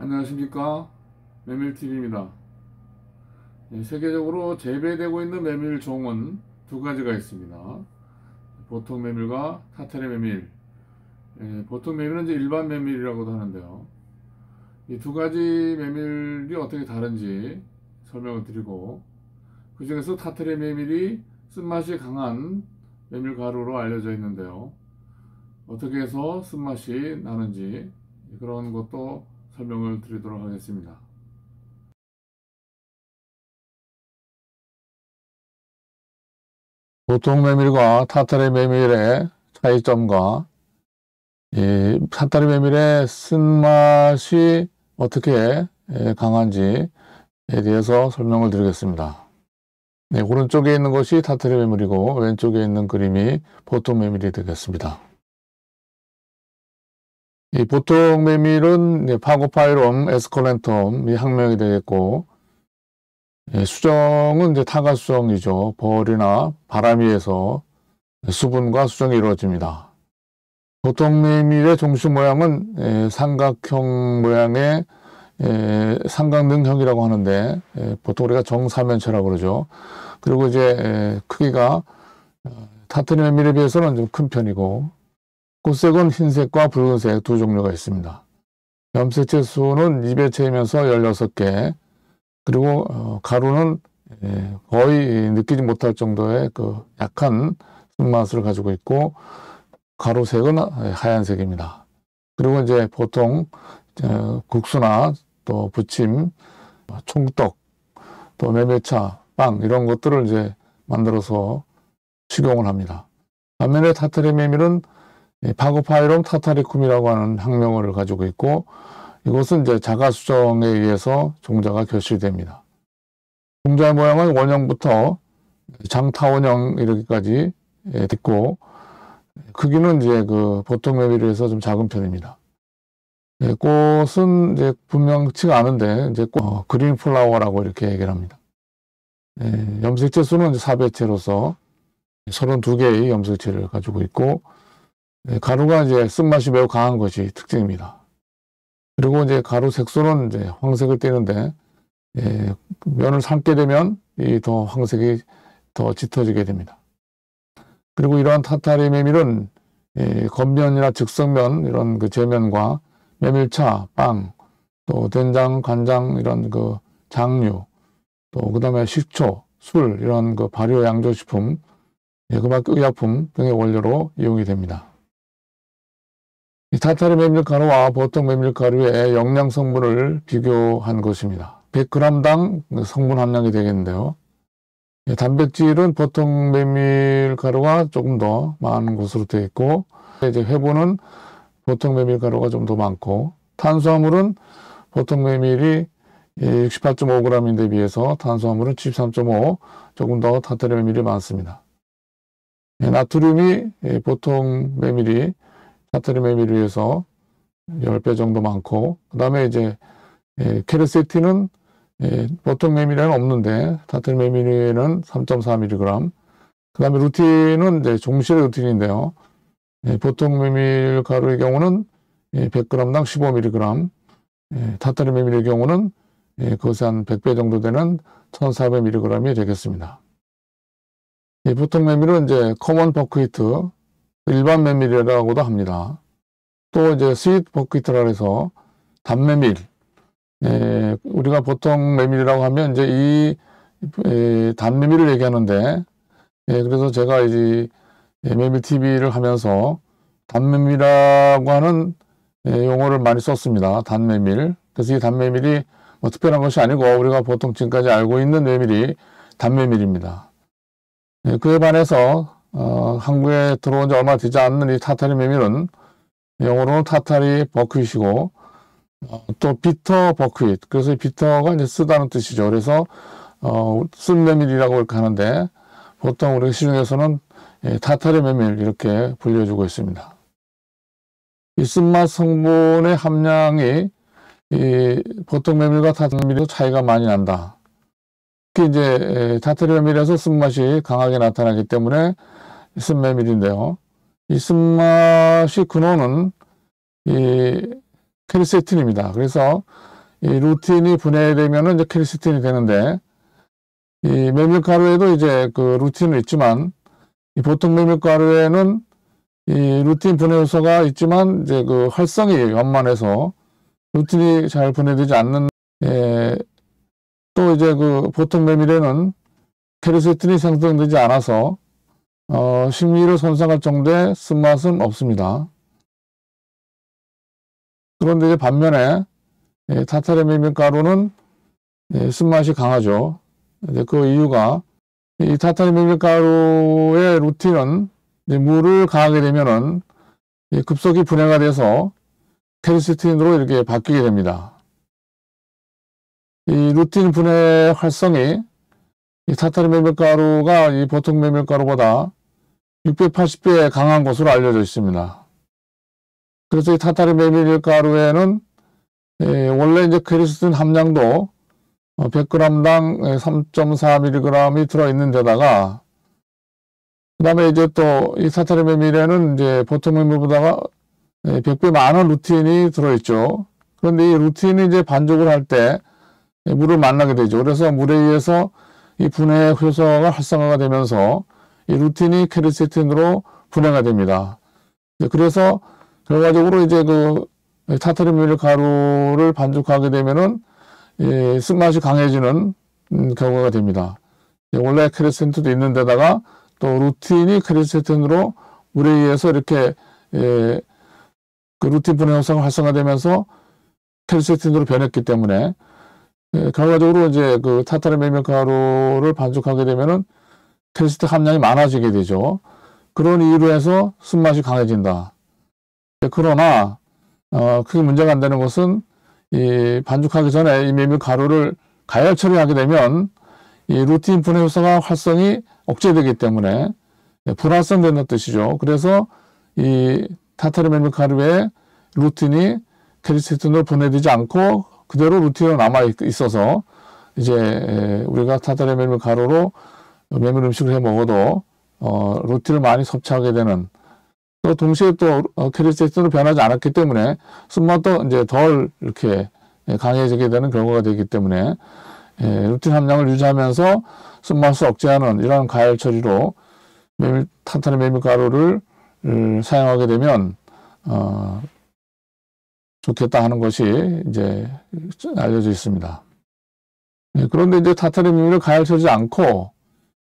안녕하십니까, 메밀TV입니다. 세계적으로 재배되고 있는 메밀 종은 두 가지가 있습니다. 보통 메밀과 타타리 메밀. 보통 메밀은 이제 일반 메밀이라고도 하는데요. 이 두 가지 메밀이 어떻게 다른지 설명을 드리고, 그 중에서 타타리 메밀이 쓴맛이 강한 메밀 가루로 알려져 있는데요. 어떻게 해서 쓴맛이 나는지 그런 것도 설명을 드리도록 하겠습니다. 보통 메밀과 타타리 메밀의 차이점과 이 타타리 메밀의 쓴맛이 어떻게 강한지에 대해서 설명을 드리겠습니다. 네, 오른쪽에 있는 것이 타타리 메밀이고 왼쪽에 있는 그림이 보통 메밀이 되겠습니다. 이 보통 메밀은 파고파이럼, 에스컬렌텀이 학명이 되겠고, 수정은 이제 타가수정이죠. 벌이나 바람 위에서 수분과 수정이 이루어집니다. 보통 메밀의 종식 모양은 삼각형 모양의 삼각능형이라고 하는데, 보통 우리가 정사면체라고 그러죠. 그리고 이제 크기가 타타리 메밀에 비해서는 좀 큰 편이고, 꽃색은 흰색과 붉은색 두 종류가 있습니다. 염색체 수는 2배체이면서 16개, 그리고 가루는 거의 느끼지 못할 정도의 그 약한 쓴맛을 가지고 있고, 가루색은 하얀색입니다. 그리고 이제 보통 국수나 또 부침, 총떡, 또 메밀차, 빵 이런 것들을 이제 만들어서 식용을 합니다. 반면에 타타리 메밀은 파고파이럼 타타리쿰이라고 하는 학명을 가지고 있고, 이것은 이제 자가수정에 의해서 종자가 결실됩니다. 종자의 모양은 원형부터 장타원형 이렇게까지 있고, 크기는 이제 그 보통 메밀에 비해서 좀 작은 편입니다. 꽃은 이제 분명치가 않은데, 이제 그린 플라워라고 이렇게 얘기를 합니다. 염색체 수는 이제 4배체로서 32개의 염색체를 가지고 있고, 가루가 이제 쓴맛이 매우 강한 것이 특징입니다. 그리고 이제 가루 색소는 이제 황색을 띠는데, 면을 삶게 되면 이 더 황색이 더 짙어지게 됩니다. 그리고 이러한 타타리 메밀은 겉면이나 즉석면 이런 그 제면과 메밀차, 빵, 또 된장, 간장 이런 그 장류, 또 그다음에 식초, 술 이런 그 발효 양조식품, 그밖에 의약품 등의 원료로 이용이 됩니다. 이 타타리 메밀 가루와 보통 메밀 가루의 영양 성분을 비교한 것입니다. 100g당 성분 함량이 되겠는데요. 단백질은 보통 메밀 가루가 조금 더 많은 것으로 되어 있고, 이제 회분은 보통 메밀 가루가 좀 더 많고, 탄수화물은 보통 메밀이 68.5g인데 비해서 탄수화물은 73.5, 조금 더 타타리 메밀이 많습니다. 나트륨이 보통 메밀이 타타리 메밀에 비해서 10배 정도 많고, 그 다음에 이제 케르세틴은 보통 메밀에는 없는데 타타리 메밀에는 3.4mg, 그 다음에 루틴은 이제 종실의 루틴인데요. 보통 메밀 가루의 경우는 100g당 15mg, 타타리 메밀의 경우는 그것의 한 100배 정도 되는 1400mg이 되겠습니다. 보통 메밀은 이제 커먼 버크위트, 일반 메밀이라고도 합니다. 또 이제 스윗 버크위트라 해서 단메밀, 우리가 보통 메밀이라고 하면 이제 이 단메밀을 얘기하는데, 그래서 제가 이제 메밀 TV를 하면서 단메밀이라고 하는 용어를 많이 썼습니다. 단메밀. 그래서 이 단메밀이 뭐 특별한 것이 아니고 우리가 보통 지금까지 알고 있는 메밀이 단메밀입니다. 그에 반해서 한국에 들어온 지 얼마 되지 않는 이 타타리 메밀은 영어로는 타타리 버크윗이고, 또 비터 버크윗. 그래서 이 비터가 이제 쓰다는 뜻이죠. 그래서 쓴 메밀이라고 이렇게 하는데, 보통 우리 시중에서는 타타리 메밀 이렇게 불려주고 있습니다. 이 쓴맛 성분의 함량이 이 보통 메밀과 타타리 메밀도 차이가 많이 난다. 특히 이제 타타리 메밀에서 쓴맛이 강하게 나타나기 때문에 쓴메밀인데요. 이 쓴맛이 근원은 이 케르세틴입니다. 그래서 이 루틴이 분해되면은 이제 퀘르세틴이 되는데, 이 메밀가루에도 이제 그 루틴은 있지만, 이 보통 메밀가루에는 이 루틴 분해 요소가 있지만, 이제 그 활성이 완만해서 루틴이 잘 분해되지 않는, 또 이제 그 보통 메밀에는 퀘르세틴이 생성되지 않아서, 식미를 손상할 정도의 쓴맛은 없습니다. 그런데 이제 반면에, 타타르 메밀가루는 쓴맛이 강하죠. 그 이유가, 이 타타르 메밀가루의 루틴은 물을 가하게 되면은 급속히 분해가 돼서 퀘르세틴으로 이렇게 바뀌게 됩니다. 이 루틴 분해 활성이 이 타타르 메밀가루가 이 보통 메밀가루보다 680배 강한 것으로 알려져 있습니다. 그래서 이 타타르 메밀가루에는 원래 이제 퀘르세틴 함량도 100g당 3.4mg이 들어있는 데다가, 그 다음에 이제 또 이 타타르 메밀에는 이제 보통 메밀보다가 100배 많은 루틴이 들어있죠. 그런데 이 루틴이 이제 반죽을 할 때 물을 만나게 되죠. 그래서 물에 의해서 이 분해 효소가 활성화가 되면서 이 루틴이 퀘르세틴으로 분해가 됩니다. 그래서 결과적으로 이제 그 타타르 메밀가루를 반죽하게 되면은 쓴맛이 강해지는 결과가 됩니다. 원래 퀘르세틴도 있는 데다가 또 루틴이 퀘르세틴으로 물에 의해서 이렇게 그 루틴 분해 효소가 활성화되면서 퀘르세틴으로 변했기 때문에 결과적으로 이제 그 타타르 메밀가루를 반죽하게 되면은 퀘르세틴 함량이 많아지게 되죠. 그런 이유로 해서 쓴맛이 강해진다. 그러나 크게 문제가 안 되는 것은 이 반죽하기 전에 이 메밀가루를 가열 처리하게 되면 이 루틴 분해 효소가 활성이 억제되기 때문에 불활성된다는 뜻이죠. 그래서 이 타타르 메밀가루의 루틴이 퀘르세틴으로 분해되지 않고 그대로 루틴으로 남아 있어서 이제 우리가 타타르 메밀가루로 메밀 음식을 해 먹어도 루틴을 많이 섭취하게 되는, 또 동시에 또 퀘르세틴으로 변하지 않았기 때문에 쓴맛도 이제 덜 이렇게 강해지게 되는 결과가 되기 때문에 루틴 함량을 유지하면서 쓴맛을 억제하는 이런 가열 처리로 타타르 메밀가루를 사용하게 되면 좋겠다 하는 것이 이제 알려져 있습니다. 그런데 이제 타타르 메밀을 가열 처리하지 않고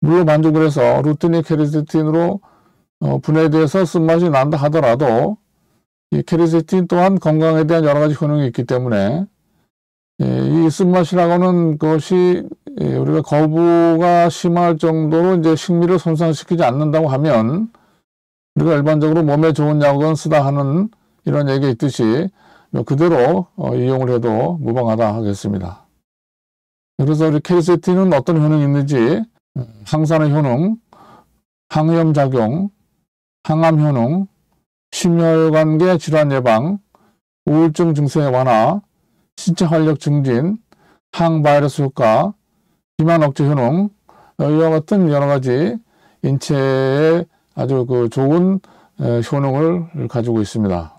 물로 반죽을 해서 루틴이 퀘르세틴으로 분해돼서 쓴맛이 난다 하더라도 이 퀘르세틴 또한 건강에 대한 여러 가지 효능이 있기 때문에 이 쓴맛이라고는 것이 우리가 거부가 심할 정도로 이제 식미를 손상시키지 않는다고 하면 우리가 일반적으로 몸에 좋은 약은 쓰다 하는 이런 얘기가 있듯이 그대로 이용을 해도 무방하다 하겠습니다. 그래서 우리 퀘르세틴은 어떤 효능이 있는지, 항산화 효능, 항염 작용, 항암 효능, 심혈관계 질환 예방, 우울증 증세 완화, 신체 활력 증진, 항바이러스 효과, 비만 억제 효능, 이와 같은 여러 가지 인체에 아주 그 좋은 효능을 가지고 있습니다.